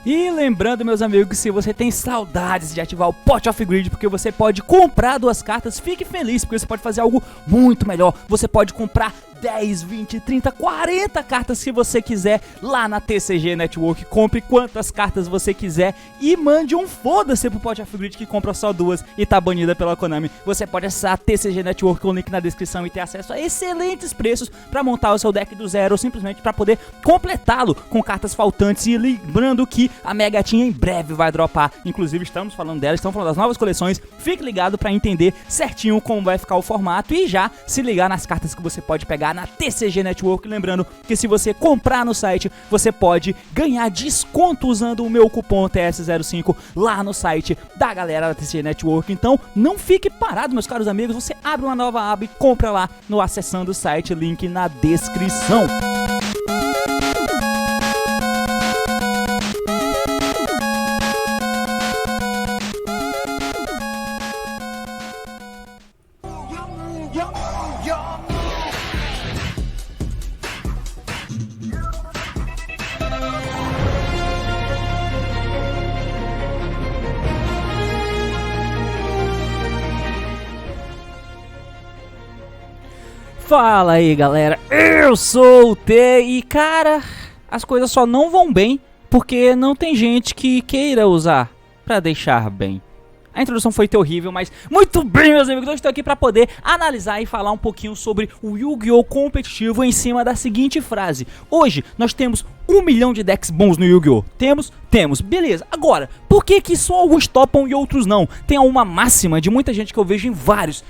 E lembrando, meus amigos, que se você tem saudades de ativar o Pot of Greed, porque você pode comprar 2 cartas, fique feliz, porque você pode fazer algo muito melhor. Você pode comprar 10, 20, 30, 40 cartas se você quiser lá na TCG Network. Compre quantas cartas você quiser e mande um foda-se pro Pot of Greed que compra só 2 e tá banida pela Konami. Você pode acessar a TCG Network com o link na descrição e ter acesso a excelentes preços pra montar o seu deck do zero ou simplesmente pra poder completá-lo com cartas faltantes. E lembrando que a Mega Team em breve vai dropar, inclusive estamos falando dela, estamos falando das novas coleções. Fique ligado pra entender certinho como vai ficar o formato e já se ligar nas cartas que você pode pegar na TCG Network. Lembrando que se você comprar no site, você pode ganhar desconto usando o meu cupom TS05 lá no site da galera da TCG Network. Então não fique parado, meus caros amigos, você abre uma nova aba e compra lá no acessando o site, link na descrição. Fala aí, galera, eu sou o T e, cara, as coisas só não vão bem porque não tem gente que queira usar pra deixar bem. A introdução foi terrível, mas muito bem, meus amigos, eu estou aqui para poder analisar e falar um pouquinho sobre o Yu-Gi-Oh! Competitivo em cima da seguinte frase. Hoje nós temos 1 milhão de decks bons no Yu-Gi-Oh! Temos, beleza. Agora, por que só alguns topam e outros não? Tem uma máxima de muita gente que eu vejo em vários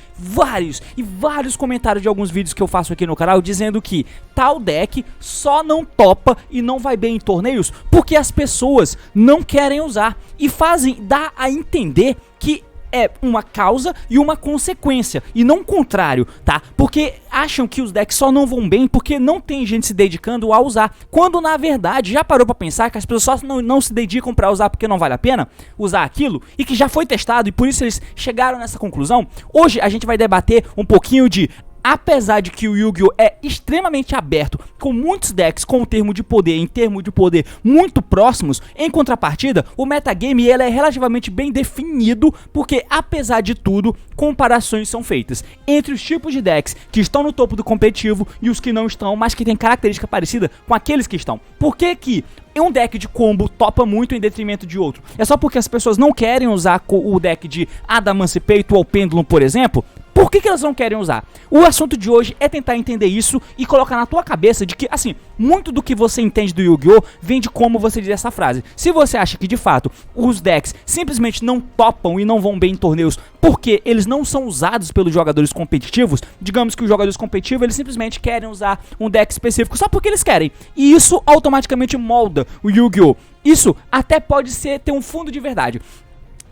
comentários de alguns vídeos que eu faço aqui no canal, dizendo que tal deck só não topa e não vai bem em torneios porque as pessoas não querem usar e dá a entender que é uma causa e uma consequência, e não o contrário, tá? Porque acham que os decks só não vão bem porque não tem gente se dedicando a usar, quando na verdade já parou pra pensar que as pessoas só não se dedicam pra usar porque não vale a pena usar aquilo, e que já foi testado e por isso eles chegaram nessa conclusão. Hoje a gente vai debater um pouquinho de, apesar de que o Yu-Gi-Oh! É extremamente aberto, com muitos decks com termo de poder muito próximos, em contrapartida, o metagame ele é relativamente bem definido, porque apesar de tudo, comparações são feitas entre os tipos de decks que estão no topo do competitivo e os que não estão, mas que têm característica parecida com aqueles que estão. Por que um deck de combo topa muito em detrimento de outro? É só porque as pessoas não querem usar o deck de Adamantipator ou Pendulum, por exemplo? Por que elas não querem usar? O assunto de hoje é tentar entender isso e colocar na tua cabeça de que, assim, muito do que você entende do Yu-Gi-Oh! Vem de como você diz essa frase. Se você acha que, de fato, os decks simplesmente não topam e não vão bem em torneios porque eles não são usados pelos jogadores competitivos, digamos que os jogadores competitivos, eles simplesmente querem usar um deck específico só porque eles querem, e isso automaticamente molda o Yu-Gi-Oh! Isso até pode ter um fundo de verdade.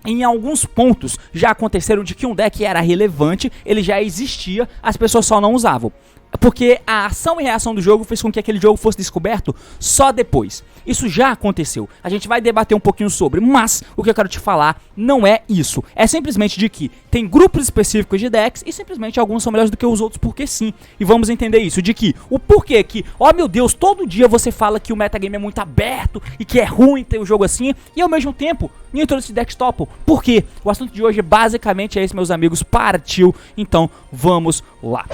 Em alguns pontos já aconteceram de que um deck era relevante, ele já existia, as pessoas só não usavam. Porque a ação e reação do jogo fez com que aquele jogo fosse descoberto só depois. Isso já aconteceu. A gente vai debater um pouquinho sobre, mas o que eu quero te falar não é isso. É simplesmente de que tem grupos específicos de decks e simplesmente alguns são melhores do que os outros porque sim. E vamos entender isso, de que o porquê que, ó meu Deus, todo dia você fala que o metagame é muito aberto e que é ruim ter o jogo assim, e ao mesmo tempo, nem todos esses decks topam. Por quê? O assunto de hoje basicamente é esse, meus amigos. Partiu, então vamos lá.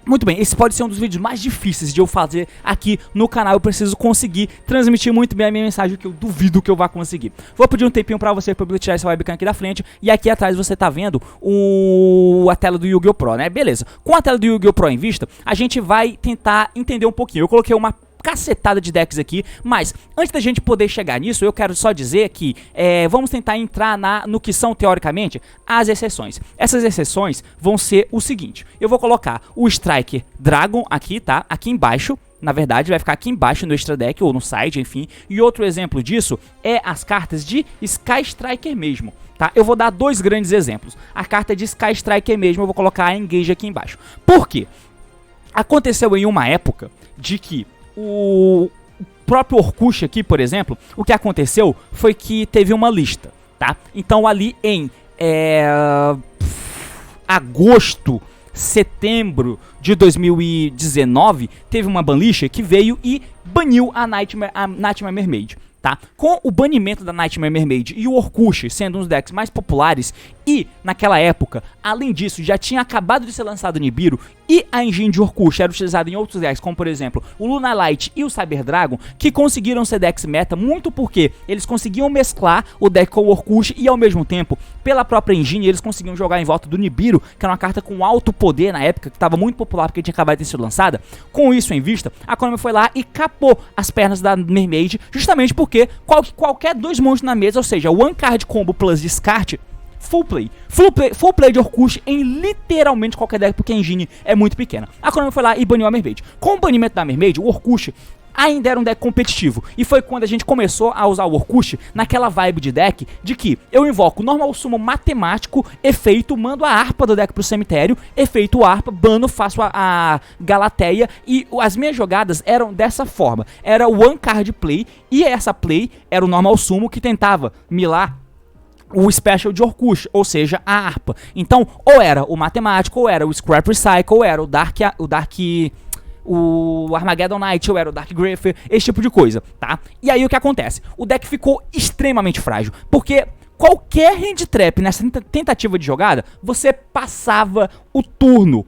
Muito bem, esse pode ser um dos vídeos mais difíceis de eu fazer aqui no canal. Eu preciso conseguir transmitir muito bem a minha mensagem, que eu duvido que eu vá conseguir. Vou pedir um tempinho pra você pra eu tirar essa webcam aqui da frente. E aqui atrás você tá vendo a tela do Yu-Gi-Oh! Pro, né? Beleza. Com a tela do Yu-Gi-Oh! Pro em vista, a gente vai tentar entender um pouquinho. Eu coloquei uma cacetada de decks aqui, mas antes da gente poder chegar nisso, eu quero só dizer que vamos tentar entrar no que são, teoricamente, as exceções. Essas exceções vão ser o seguinte: eu vou colocar o Striker Dragon aqui, tá? Aqui embaixo. Na verdade, vai ficar aqui embaixo no Extra Deck ou no side, enfim. E outro exemplo disso é as cartas de Sky Striker mesmo, tá? Eu vou dar 2 grandes exemplos. A carta de Sky Striker mesmo, eu vou colocar a Engage aqui embaixo. Por quê? Aconteceu em uma época de que o próprio Orkut aqui, por exemplo, o que aconteceu foi que teve uma lista, tá? Então ali em agosto, setembro de 2019, teve uma banlist que veio e baniu a Nightmare Mermaid. tá? Com o banimento da Nightmare Mermaid e o Orcush sendo um dos decks mais populares, e naquela época, além disso, já tinha acabado de ser lançado o Nibiru e a engine de Orcush era utilizada em outros decks, como por exemplo o Lunalight e o Cyber Dragon, que conseguiram ser decks meta muito porque eles conseguiam mesclar o deck com o Orcush e ao mesmo tempo, pela própria engine, eles conseguiam jogar em volta do Nibiru, que era uma carta com alto poder na época, que estava muito popular porque tinha acabado de ser lançada. Com isso em vista, a Konami foi lá e capou as pernas da Mermaid, justamente porque qualquer dois monstros na mesa, ou seja, One Card Combo plus descarte, full play de Orcush em literalmente qualquer deck, porque a engine é muito pequena. A Konami foi lá e baniu a Mermaid. Com o banimento da Mermaid, o Orcush ainda era um deck competitivo, e foi quando a gente começou a usar o Orcush naquela vibe de deck de que eu invoco normal sumo matemático, efeito, mando a harpa do deck pro cemitério, efeito harpa, bano, faço a Galateia, e as minhas jogadas eram dessa forma, era one card play, e essa play era o normal sumo que tentava milar o Special de Orcush, ou seja, a harpa. Então, ou era o matemático, ou era o Scrap Recycle, ou era o Armageddon Knight, ou era o Dark Griffer, esse tipo de coisa, tá? E aí o que acontece? O deck ficou extremamente frágil, porque qualquer hand trap nessa tentativa de jogada, você passava o turno.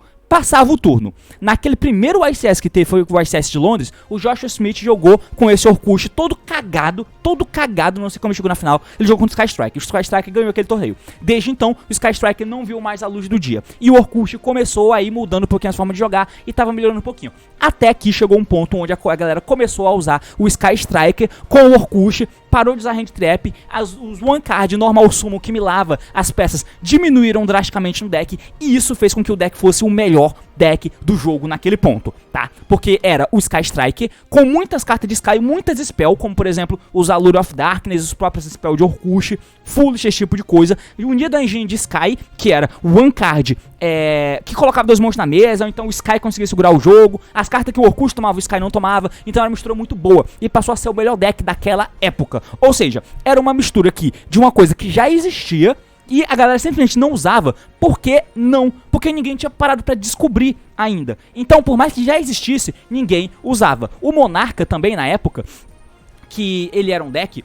Naquele primeiro ICS que teve, foi o ICS de Londres, o Joshua Smith jogou com esse Orcush todo cagado, não sei como chegou na final, ele jogou contra o Sky Strike, o Sky Strike ganhou aquele torneio. Desde então, o Sky Strike não viu mais a luz do dia, e o Orcush começou aí mudando um pouquinho a forma de jogar, e tava melhorando um pouquinho. Até que chegou um ponto onde a galera começou a usar o Sky Striker com o Orcush, parou de usar hand trap, os one card normal summon que milava as peças diminuíram drasticamente no deck, e isso fez com que o deck fosse o melhor deck do jogo naquele ponto, tá? Porque era o Sky Striker com muitas cartas de Sky, muitas spell, como por exemplo os Allure of Darkness, os próprios spell de Orcush, Foolish, esse tipo de coisa, e unida da engine de Sky, que era o one card que colocava dois monstros na mesa, ou então o Sky conseguia segurar o jogo, as cartas que o Orcush tomava, o Sky não tomava, então era uma mistura muito boa, e passou a ser o melhor deck daquela época. Ou seja, era uma mistura aqui de uma coisa que já existia, e a galera simplesmente não usava. Por que não? Porque ninguém tinha parado pra descobrir ainda. Então, por mais que já existisse, ninguém usava. O Monarca também, na época, que ele era um deck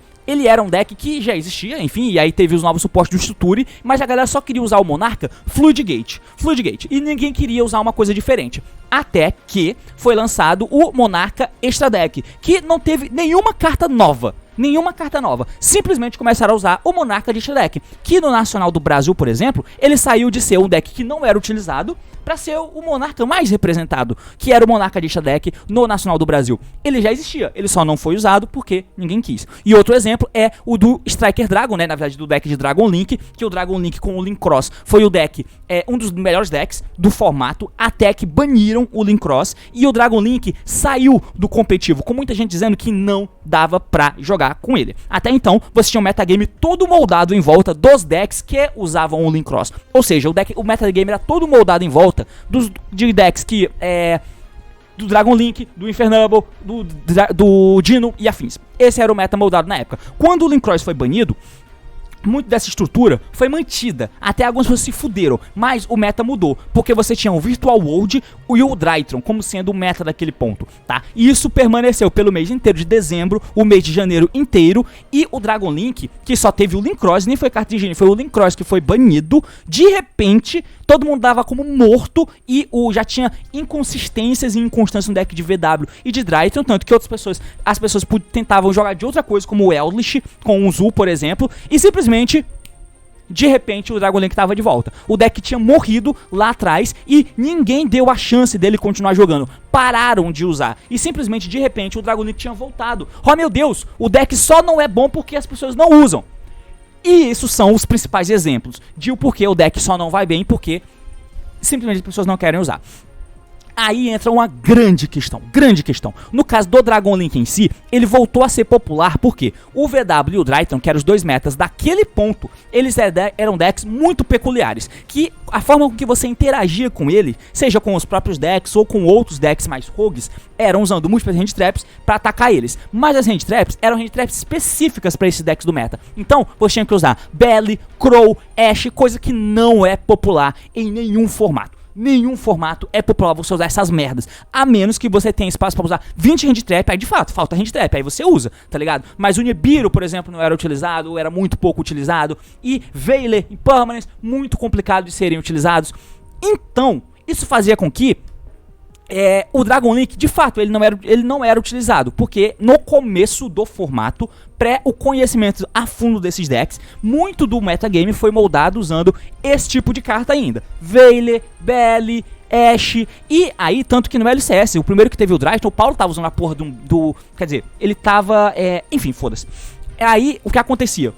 que já existia, enfim, e aí teve os novos suportes do Struture, mas a galera só queria usar o Monarca Fluid Gate, e ninguém queria usar uma coisa diferente. Até que foi lançado o Monarca Extra Deck, que não teve nenhuma carta nova. Simplesmente começaram a usar o Monarca de Extra Deck, que no Nacional do Brasil, por exemplo, ele saiu de ser um deck que não era utilizado para ser o Monarca mais representado, que era o Monarca de Extra Deck no Nacional do Brasil. Ele já existia, ele só não foi usado porque ninguém quis. E outro exemplo é o do Striker Dragon, né, na verdade do deck de Dragon Link, que o Dragon Link com o Link Cross foi o deck, um dos melhores decks do formato, até que baniram o Link Cross, e o Dragon Link saiu do competitivo, com muita gente dizendo que não dava pra jogar com ele. Até então, você tinha um metagame todo moldado em volta dos decks que usavam o Link Cross. Ou seja, o metagame era todo moldado em volta de decks que do Dragon Link, do Infernable, do Dino e afins. Esse era o meta moldado na época. Quando o Link Cross foi banido, muito dessa estrutura foi mantida, até algumas pessoas se fuderam, mas o meta mudou, porque você tinha o Virtual World e o Drytron como sendo o meta daquele ponto, tá? E isso permaneceu pelo mês inteiro de dezembro, o mês de janeiro inteiro, e o Dragon Link, que só teve o Link Cross, nem foi carta de higiene, foi o Link Cross que foi banido, de repente, todo mundo dava como morto, e já tinha inconsistências e inconstâncias no deck de VW e de Drytron, tanto que as pessoas tentavam jogar de outra coisa, como o Eldritch, com o Zul, por exemplo, e simplesmente de repente o Dragon Link tava de volta. O deck tinha morrido lá atrás e ninguém deu a chance dele continuar jogando. Pararam de usar. E simplesmente de repente o Dragon Link tinha voltado. Oh meu Deus, o deck só não é bom porque as pessoas não usam. E isso são os principais exemplos de o porquê o deck só não vai bem, porque simplesmente as pessoas não querem usar. Aí entra uma grande questão. No caso do Dragon Link em si, ele voltou a ser popular porque o VW e o Drytron, que eram os dois metas daquele ponto, eles eram decks muito peculiares, que a forma com que você interagia com ele, seja com os próprios decks ou com outros decks mais rogues, eram usando múltiplas hand traps para atacar eles. Mas as hand traps eram hand traps específicas para esses decks do meta. Então, você tinha que usar Belly, Crow, Ashe, coisa que não é popular em nenhum formato. nenhum formato é popular você usar essas merdas. A menos que você tenha espaço pra usar 20 hand trap, aí de fato, falta hand trap, aí você usa, tá ligado? Mas o Nibiru, por exemplo, não era utilizado, ou era muito pouco utilizado. E Veiler e Permanence, muito complicado de serem utilizados. Então, isso fazia com que o Dragon Link, de fato, ele não era utilizado, porque no começo do formato, pré o conhecimento a fundo desses decks, muito do metagame foi moldado usando esse tipo de carta ainda. Veiler, Belly, Ashe, e aí, tanto que no LCS, o primeiro que teve o Drytron, o Paulo tava usando a porra quer dizer, ele tava, enfim, foda-se. Aí, o que acontecia?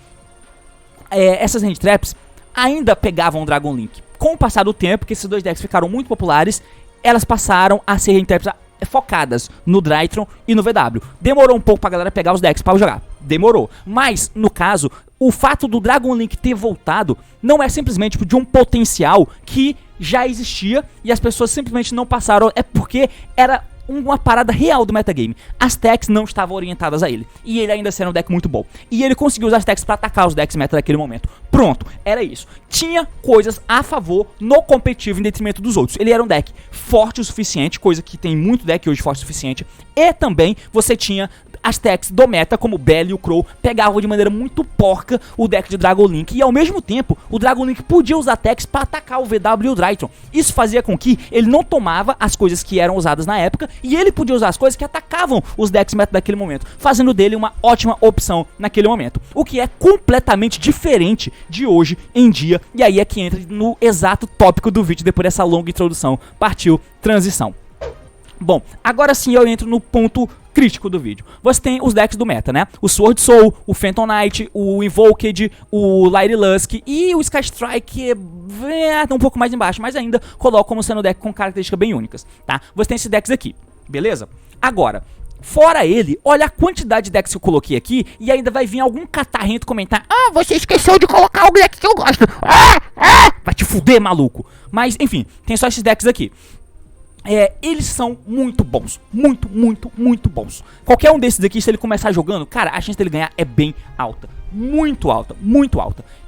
Essas hand traps ainda pegavam o Dragon Link. Com o passar do tempo, que esses dois decks ficaram muito populares, elas passaram a ser intérpretes focadas no Drytron e no VW. Demorou um pouco pra galera pegar os decks pra jogar. Demorou. Mas, no caso, o fato do Dragon Link ter voltado não é simplesmente de um potencial que já existia e as pessoas simplesmente não passaram. É porque era uma parada real do metagame. As techs não estavam orientadas a ele. E ele ainda era um deck muito bom. E ele conseguiu usar as techs pra atacar os decks meta daquele momento. Pronto, era isso. Tinha coisas a favor no competitivo em detrimento dos outros. Ele era um deck forte o suficiente, coisa que tem muito deck hoje forte o suficiente. E também você tinha as techs do meta, como o Belly e o Crow, pegavam de maneira muito porca o deck de Dragon Link. E ao mesmo tempo, o Dragon Link podia usar techs pra atacar o VW e o Drytron. Isso fazia com que ele não tomava as coisas que eram usadas na época, e ele podia usar as coisas que atacavam os decks meta daquele momento, fazendo dele uma ótima opção naquele momento. O que é completamente diferente de hoje em dia, e aí é que entra no exato tópico do vídeo depois dessa longa introdução. Partiu transição. Bom, agora sim eu entro no ponto crítico do vídeo. Você tem os decks do meta, né? O Sword Soul, o Phantom Knight, o Invoked, o Light Lusk e o Sky Strike tá um pouco mais embaixo, mas ainda coloco como sendo deck com características bem únicas, tá? Você tem esses decks aqui, beleza? Agora, fora ele, olha a quantidade de decks que eu coloquei aqui e ainda vai vir algum catarrento comentar: ah, você esqueceu de colocar o deck que eu gosto. Vai te fuder, maluco. Mas, enfim, tem só esses decks aqui. Eles são muito bons, muito bons. Qualquer um desses aqui, se ele começar jogando, cara, a chance dele ganhar é bem alta. Muito alta.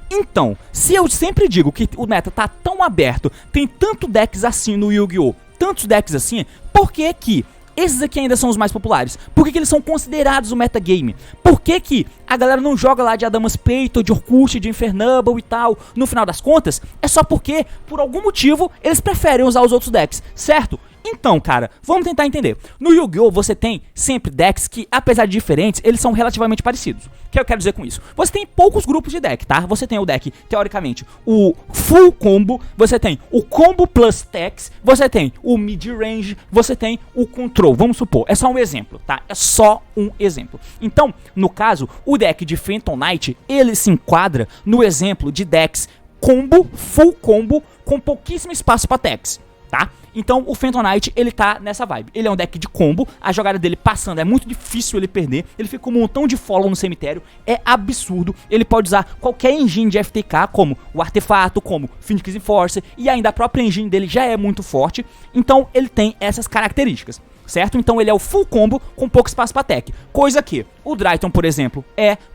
Então, se eu sempre digo que o meta tá tão aberto, tem tanto decks assim no Yu-Gi-Oh!, tantos decks assim, por que que esses aqui ainda são os mais populares? Por que que eles são considerados o metagame? Por que que a galera não joga lá de Adamas Peito, de Orkut, de Infernable e tal? No final das contas, é só porque, por algum motivo, eles preferem usar os outros decks, certo? Então, cara, vamos tentar entender. No Yu-Gi-Oh! Você tem sempre decks que, apesar de diferentes, eles são relativamente parecidos. O que eu quero dizer com isso? Você tem poucos grupos de deck, tá? Você tem o deck, teoricamente, o Full Combo, você tem o Combo Plus Techs, você tem o Mid Range, você tem o Control, vamos supor. É só um exemplo, tá? É só um exemplo. Então, no caso, o deck de Phantom Knight, ele se enquadra no exemplo de decks Combo, Full Combo, com pouquíssimo espaço para techs, tá? Então o Phantom Knight, ele tá nessa vibe. Ele é um deck de combo, a jogada dele passando é muito difícil ele perder. Ele fica com um montão de follow no cemitério, é absurdo. Ele pode usar qualquer engine de FTK, como o Artefato, como Phoenix Enforcer, e ainda a própria engine dele já é muito forte. Então ele tem essas características, certo? Então ele é o full combo com pouco espaço pra tech. Coisa que o Drytron, por exemplo,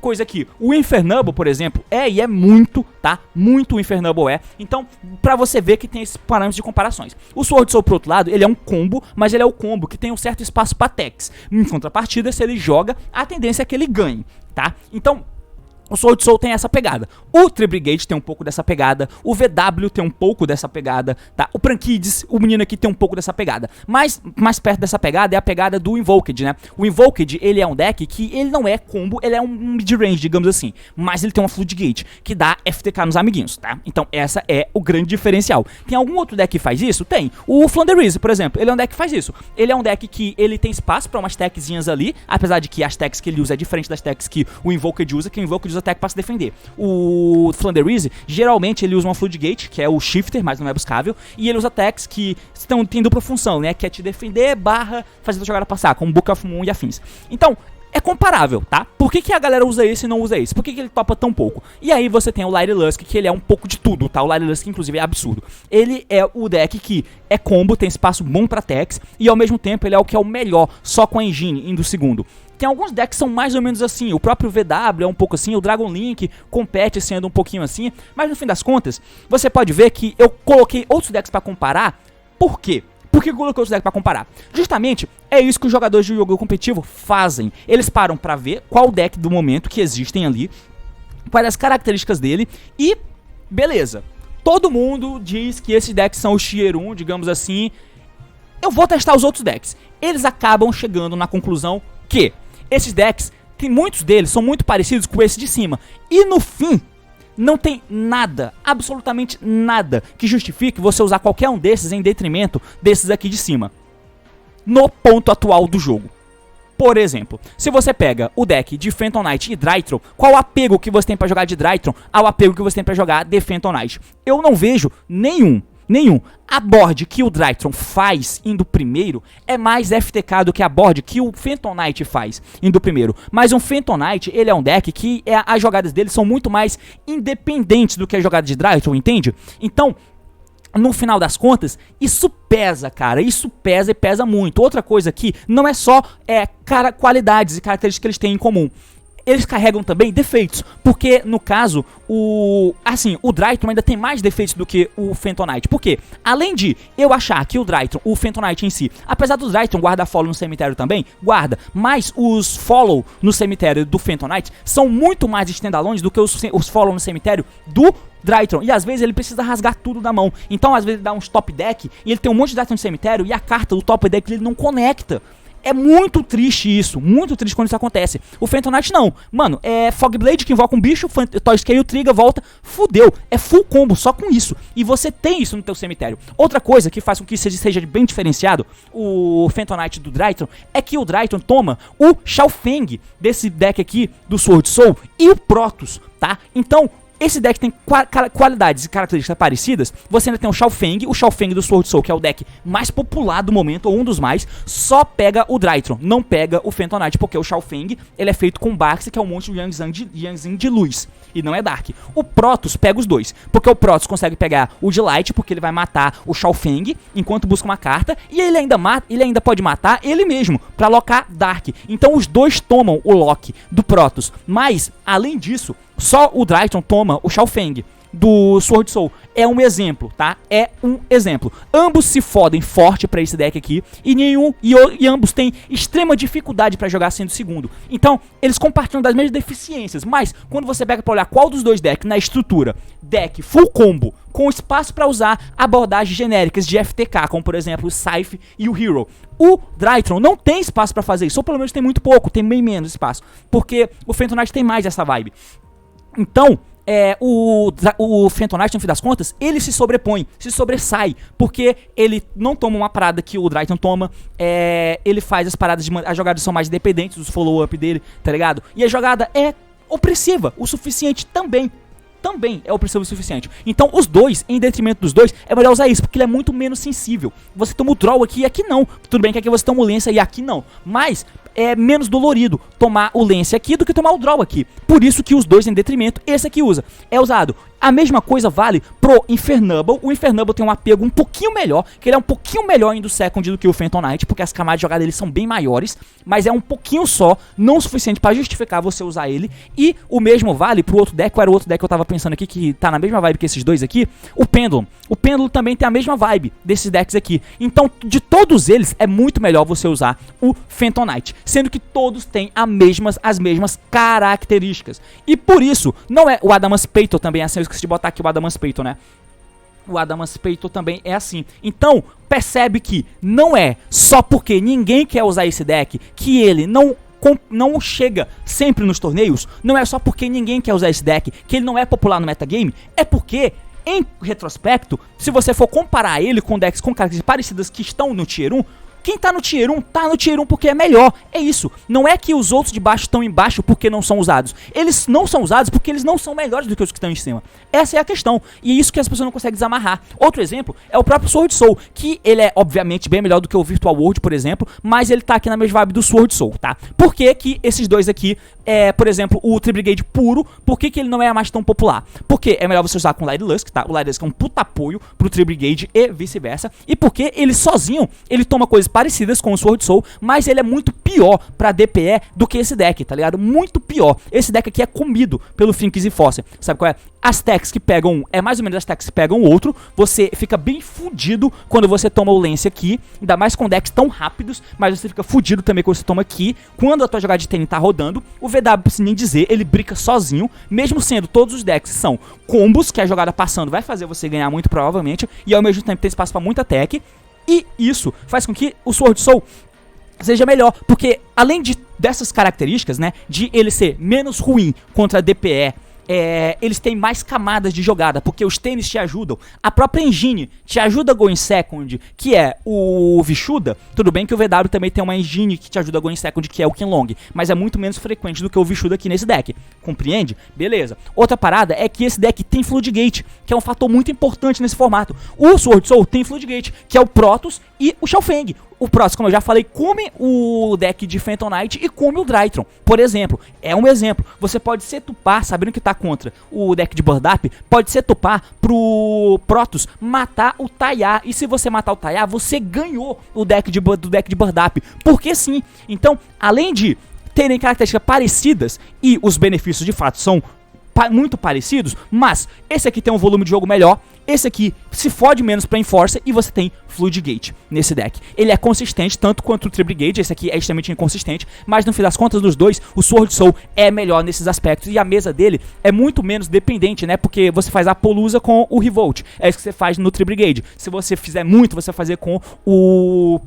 coisa que o Infernable, por exemplo, e é muito, tá? Muito o Infernable é. Então, pra você ver que tem esses parâmetros de comparações. O Sword Soul, por outro lado, ele é um combo, mas ele é o combo que tem um certo espaço pra techs. Em contrapartida, se ele joga, a tendência é que ele ganhe, tá? Então, o Sword Soul tem essa pegada. O Tri-Brigade tem um pouco dessa pegada. O VW tem um pouco dessa pegada, tá? O Prankids, o menino aqui, tem um pouco dessa pegada. Mas mais perto dessa pegada é a pegada do Invoked, né? O Invoked, ele é um deck que ele não é combo, ele é um mid-range, digamos assim. Mas ele tem uma Floodgate, que dá FTK nos amiguinhos, tá? Então essa é o grande diferencial. Tem algum outro deck que faz isso? Tem. O Flanderize, por exemplo, ele é um deck que faz isso. Ele é um deck que ele tem espaço pra umas techzinhas ali, apesar de que as techs que ele usa é diferente das techs que o Invoked usa, que o Invoked usa tech pra se defender. O Flanderize, geralmente ele usa uma Floodgate, que é o Shifter, mas não é buscável, e ele usa techs que tem dupla função, né, que é te defender barra fazer a jogada passar, como Book of Moon e afins. Então, é comparável, tá? Por que que a galera usa esse e não usa esse? Por que que ele topa tão pouco? E aí você tem o Light Lusk, que ele é um pouco de tudo, tá? O Light Lusk, inclusive, é absurdo. Ele é o deck que é combo, tem espaço bom pra techs, e ao mesmo tempo ele é o que é o melhor, só com a engine, indo segundo. Tem alguns decks que são mais ou menos assim, o próprio VW é um pouco assim, o Dragon Link compete sendo um pouquinho assim, mas no fim das contas, você pode ver que eu coloquei outros decks pra comparar, Por quê? Por que eu coloquei esse deck pra comparar? Justamente, é isso que os jogadores de Yu-Gi-Oh! Competitivo fazem. Eles param pra ver qual deck do momento que existem ali, quais as características dele e beleza. Todo mundo diz que esses decks são os Tier 1, digamos assim. Eu vou testar os outros decks. Eles acabam chegando na conclusão que esses decks, muitos deles são muito parecidos com esse de cima. E no fim, não tem nada, absolutamente nada, que justifique você usar qualquer um desses em detrimento desses aqui de cima, no ponto atual do jogo. Por exemplo, se você pega o deck de Phantom Knight e Drytron, qual o apego que você tem pra jogar de Drytron ao apego que você tem pra jogar de Phantom Knight? Eu não vejo nenhum. A board que o Drytron faz indo primeiro é mais FTK do que a board que o Phantom Knight faz indo primeiro. Mas um Phantom Knight, ele é um deck que as jogadas dele são muito mais independentes do que a jogada de Drytron, entende? Então, no final das contas, isso pesa, cara, isso pesa e pesa muito. Outra coisa aqui, não é só qualidades e características que eles têm em comum. Eles carregam também defeitos, porque no caso, o Drytron ainda tem mais defeitos do que o Phantom Knight. Por quê? Além de eu achar que o Phantom Knight em si, apesar do Drytron guardar follow no cemitério também, guarda, mas os follow no cemitério do Phantom Knight são muito mais standalones do que os follow no cemitério do Drytron, e às vezes ele precisa rasgar tudo da mão. Então às vezes ele dá uns top deck e ele tem um monte de Drytron no cemitério e a carta do top deck ele não conecta. É muito triste isso, muito triste quando isso acontece. O Phantom Knight não, mano, é Fog Blade que invoca um bicho, Toy Scale, triga, volta, fudeu, é full combo só com isso. E você tem isso no teu cemitério. Outra coisa que faz com que seja bem diferenciado o Phantom Knight do Drytron é que o Drytron toma o Shao Feng desse deck aqui do Sword Soul e o Protoss, tá? Então, esse deck tem qualidades e características parecidas. Você ainda tem o Shao Feng do Sword Soul, que é o deck mais popular do momento, ou um dos mais. Só pega o Drytron, não pega o Phantom Knight, porque o Shao Feng, ele é feito com Baxi, que é um monte de Yang de luz, e não é Dark. O Protoss pega os dois, porque o Protoss consegue pegar o de Light, porque ele vai matar o Shao Feng, enquanto busca uma carta, e ele ainda pode matar ele mesmo, pra locar Dark. Então os dois tomam o lock do Protoss, mas, além disso, só o Drytron toma o Shao Feng do Sword Soul. É um exemplo, tá? É um exemplo. Ambos se fodem forte pra esse deck aqui e ambos têm extrema dificuldade pra jogar sendo segundo. Então, eles compartilham das mesmas deficiências, mas quando você pega pra olhar qual dos dois decks na estrutura, deck full combo, com espaço pra usar abordagens genéricas de FTK, como por exemplo o Scythe e o Hero, o Drytron não tem espaço pra fazer isso, ou pelo menos tem muito pouco, tem bem menos espaço, porque o Phantom Knight tem mais essa vibe. Então, o Phantom Knight, no fim das contas, ele se sobrepõe, se sobressai, porque ele não toma uma parada que o Drytron toma, ele faz as paradas, as jogadas são mais independentes dos follow-up dele, tá ligado? E a jogada é opressiva o suficiente também é opressivo o suficiente. Então os dois, em detrimento dos dois, é melhor usar isso, porque ele é muito menos sensível. Você toma o draw aqui e aqui não. Tudo bem que aqui você toma o lance e aqui não, mas é menos dolorido tomar o lance aqui do que tomar o draw aqui. Por isso que os dois em detrimento, esse aqui é usado. A mesma coisa vale pro Infernable. O Infernable tem um apego um pouquinho melhor, que ele é um pouquinho melhor indo second do que o Phantom Knight, porque as camadas de jogada dele são bem maiores, mas é um pouquinho só, não o suficiente pra justificar você usar ele. E o mesmo vale pro outro deck, qual era o outro deck que eu tava pensando aqui, que tá na mesma vibe que esses dois aqui, o Pendulum. O Pendulum também tem a mesma vibe desses decks aqui. Então, de todos eles, é muito melhor você usar o Phantom Knight, sendo que todos têm as mesmas características. E por isso, não é o Adamantium também é assim. Eu esqueci de botar aqui o Adamantium, né? O Adamantium também é assim. Então, percebe que não é só porque ninguém quer usar esse deck que ele não chega sempre nos torneios. Não é só porque ninguém quer usar esse deck que ele não é popular no metagame. É porque, em retrospecto, se você for comparar ele com decks com características parecidas que estão no Tier 1, quem tá no Tier 1, tá no Tier 1 porque é melhor. É isso. Não é que os outros de baixo estão embaixo porque não são usados. Eles não são usados porque eles não são melhores do que os que estão em cima. Essa é a questão. E é isso que as pessoas não conseguem desamarrar. Outro exemplo é o próprio Sword Soul, que ele é, obviamente, bem melhor do que o Virtual World, por exemplo, mas ele tá aqui na mesma vibe do Sword Soul, tá? Por que que esses dois aqui por exemplo, o Tri-Brigade puro. Por que ele não é mais tão popular? Porque é melhor você usar com o Light Lusk, tá? O Light Lusk é um puta apoio pro Tri-Brigade e vice-versa. E porque ele sozinho, ele toma coisas parecidas com o Sword Soul, mas ele é muito pior pra DPE do que esse deck, tá ligado? Muito pior. Esse deck aqui é comido pelo Finks e Fosse. Sabe qual é? As techs que pegam um, é mais ou menos as techs que pegam o outro. Você fica bem fudido quando você toma o Lance aqui, ainda mais com decks tão rápidos, mas você fica fudido também quando você toma aqui. Quando a tua jogada de Tênis tá rodando, o VW, precisa nem dizer, ele brinca sozinho, mesmo sendo todos os decks são combos, que a jogada passando vai fazer você ganhar muito provavelmente, e ao mesmo tempo tem espaço pra muita tech, e isso faz com que o Sword Soul seja melhor, porque além dessas características, né, de ele ser menos ruim contra a DPE, eles têm mais camadas de jogada, porque os tênis te ajudam. A própria engine te ajuda a go in second, que é o Vishuda. Tudo bem que o VW também tem uma engine que te ajuda a go in second, que é o Qinglong, mas é muito menos frequente do que o Vishuda aqui nesse deck. Compreende? Beleza. Outra parada é que esse deck tem Floodgate, que é um fator muito importante nesse formato. O Sword Soul tem Floodgate, que é o Protoss e o Xiaofeng. O Protoss, como eu já falei, come o deck de Phantom Knight e come o Drytron, por exemplo. É um exemplo. Você pode setupar, sabendo que tá contra o deck de Bird Up, pode setupar pro Protoss matar o Taiya. E se você matar o Taiya, você ganhou o deck do deck de Bird Up. Porque sim. Então, além de terem características parecidas e os benefícios de fato são muito parecidos, mas esse aqui tem um volume de jogo melhor, esse aqui se fode menos pra Enforcer e você tem Floodgate nesse deck. Ele é consistente tanto quanto o Tri-Brigade, esse aqui é extremamente inconsistente, mas no fim das contas dos dois, o Sword Soul é melhor nesses aspectos e a mesa dele é muito menos dependente, né, porque você faz a Polusa com o Revolt, é isso que você faz no Tri-Brigade. Se você fizer muito, você vai fazer com o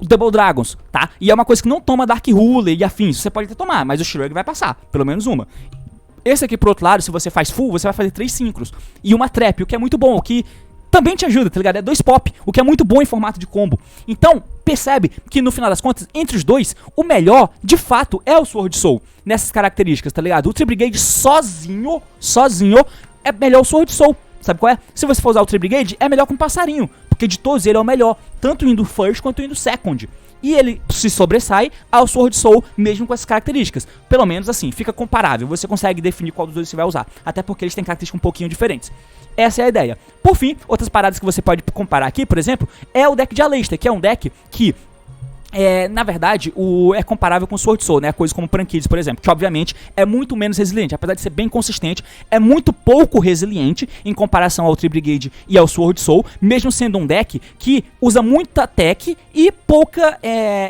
Double Dragons, tá? E é uma coisa que não toma Dark Ruler e afins, você pode até tomar, mas o Shrug vai passar, pelo menos uma. Esse aqui, pro outro lado, se você faz full, você vai fazer 3 synchros e uma trap, o que é muito bom, o que também te ajuda, tá ligado? É 2 pop, o que é muito bom em formato de combo. Então, percebe que no final das contas, entre os dois, o melhor, de fato, é o Sword Soul, nessas características, tá ligado? O Tri-Brigade sozinho, é melhor o Sword Soul, sabe qual é? Se você for usar o Tri-Brigade, é melhor com um passarinho, porque de todos ele é o melhor, tanto indo first quanto indo second. E ele se sobressai ao Sword Soul mesmo com essas características. Pelo menos assim, fica comparável. Você consegue definir qual dos dois você vai usar. Até porque eles têm características um pouquinho diferentes. Essa é a ideia. Por fim, outras paradas que você pode comparar aqui, por exemplo, é o deck de Aleister, que é um deck que na verdade, é comparável com o Sword Soul, né? Coisas como Prankids, por exemplo, que obviamente é muito menos resiliente, apesar de ser bem consistente, é muito pouco resiliente em comparação ao Tri-Brigade e ao Sword Soul, mesmo sendo um deck que usa muita tech e pouca.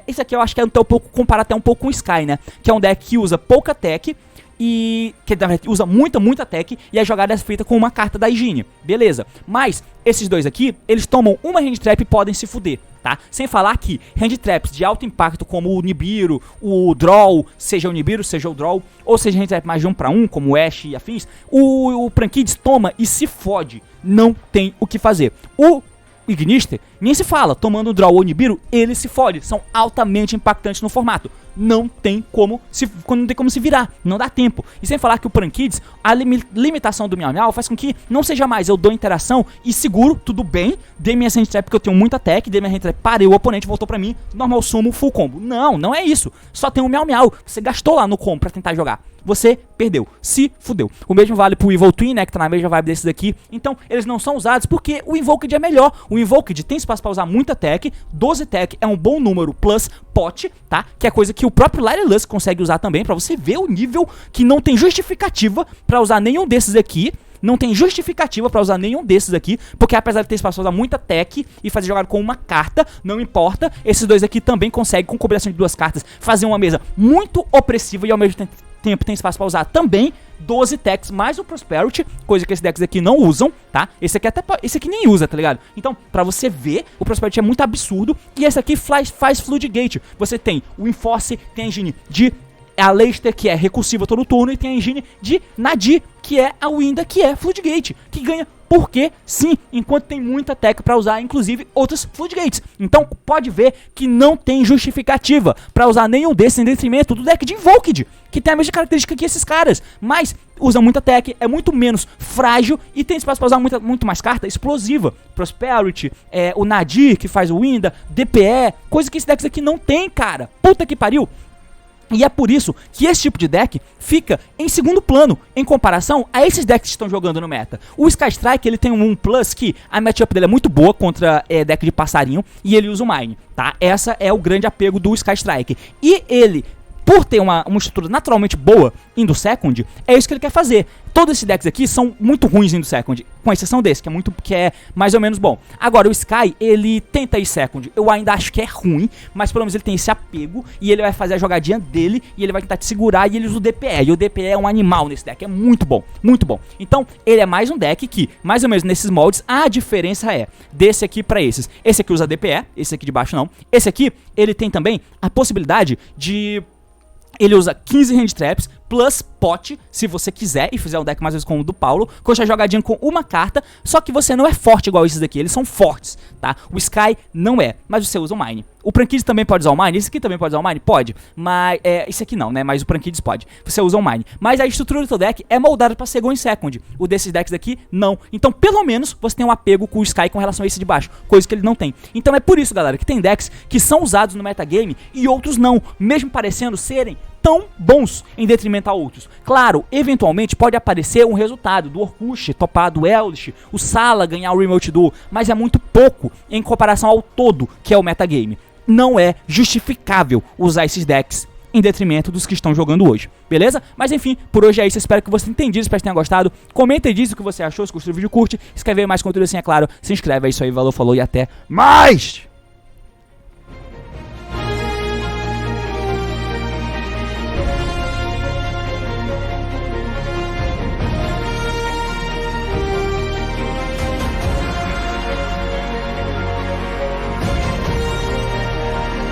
Esse aqui eu acho que é até um pouco, comparar até um pouco com o Sky, né? Que é um deck que usa pouca tech e que usa muita tech e a jogada é feita com uma carta da Engine, beleza. Mas esses dois aqui, eles tomam uma hand trap e podem se fuder, tá? Sem falar que hand traps de alto impacto como o Nibiru, o Draw, seja o Nibiru, seja o Draw, ou seja hand trap mais de 1 para 1, como o Ash e afins, o Prankids toma e se fode, não tem o que fazer. O Ignister, nem se fala, tomando o Draw ou Nibiru, ele se fode, são altamente impactantes no formato. Não tem como se virar, não dá tempo. E sem falar que o Prankids, a limitação do Miau Miau faz com que não seja mais eu dou interação e seguro, tudo bem, dei minha hand trap porque eu tenho muita tech, dei minha hand trap, parei, o oponente voltou pra mim, normal sumo, full combo. Não é isso. Só tem um Miau Miau, você gastou lá no combo pra tentar jogar. Você perdeu, se fudeu. O mesmo vale pro Evil Twin, né, que tá na mesma vibe desses aqui. Então, eles não são usados porque o Invoked é melhor. O Invoked tem espaço pra usar muita tech, 12 tech é um bom número, plus pot, tá? Que é coisa que o próprio Light Lusk consegue usar também, pra você ver o nível que não tem justificativa pra usar nenhum desses aqui. Não tem justificativa pra usar nenhum desses aqui, porque apesar de ter espaço pra usar muita tech e fazer jogada com uma carta, não importa, esses dois aqui também conseguem, com combinação de 2 cartas, fazer uma mesa muito opressiva e ao mesmo tempo tem espaço pra usar também 12 techs mais o Prosperity, coisa que esses decks aqui não usam, tá? Esse aqui nem usa, tá ligado? Então, pra você ver, o Prosperity é muito absurdo e esse aqui faz Floodgate. Você tem o Enforce, tem a engine de Aleister, que é recursiva todo turno, e tem a engine de Nadir, que é a Winda, que é Floodgate, que ganha porque sim, enquanto tem muita tech pra usar, inclusive outras Floodgates. Então pode ver que não tem justificativa pra usar nenhum desses em detrimento do deck de Invoked, que tem a mesma característica que esses caras, mas usa muita tech, é muito menos frágil e tem espaço pra usar muito mais carta explosiva. Prosperity, o Nadir, que faz o Winda, DPE, coisa que esse deck aqui não tem, cara. Puta que pariu. E é por isso que esse tipo de deck fica em segundo plano em comparação a esses decks que estão jogando no meta. O Sky Strike, ele tem um plus que a matchup dele é muito boa contra deck de passarinho e ele usa o Mine, tá? Essa é o grande apego do Sky Strike. E ele, por ter uma estrutura naturalmente boa indo second, é isso que ele quer fazer. Todos esses decks aqui são muito ruins indo second, com exceção desse, que é mais ou menos bom. Agora, o Sky, ele tenta ir second. Eu ainda acho que é ruim, mas pelo menos ele tem esse apego e ele vai fazer a jogadinha dele e ele vai tentar te segurar e ele usa o DPE. E o DPE é um animal nesse deck, é muito bom, muito bom. Então, ele é mais um deck que, mais ou menos nesses moldes, a diferença é desse aqui pra esses. Esse aqui usa DPE, esse aqui de baixo não. Esse aqui, ele tem também a possibilidade de... Ele usa 15 hand traps plus pot, se você quiser, e fizer um deck mais ou menos como o do Paulo, coxa jogadinha com uma carta, só que você não é forte igual esses daqui, eles são fortes, tá? O Sky não é, mas você usa o Mine. O Prankids também pode usar o Mine, esse aqui também pode usar o Mine? Pode, mas, esse aqui não, né, mas o Prankids pode. Você usa o Mine, mas a estrutura do seu deck é moldada pra ser Go em Second, o desses decks daqui, não. Então, pelo menos, você tem um apego com o Sky com relação a esse de baixo, coisa que ele não tem. Então é por isso, galera, que tem decks que são usados no metagame e outros não, mesmo parecendo serem tão bons em detrimento a outros. Claro, eventualmente pode aparecer um resultado do Orkush topar do Eldritch, o Sala ganhar o Remote Duel, mas é muito pouco em comparação ao todo que é o metagame. Não é justificável usar esses decks em detrimento dos que estão jogando hoje, beleza? Mas enfim, por hoje é isso, espero que você tenha entendido, espero que tenha gostado. Comenta e diz o que você achou, se gostou do vídeo, curte, escreve mais conteúdo assim, é claro, se inscreve, é isso aí, valeu, falou e até mais!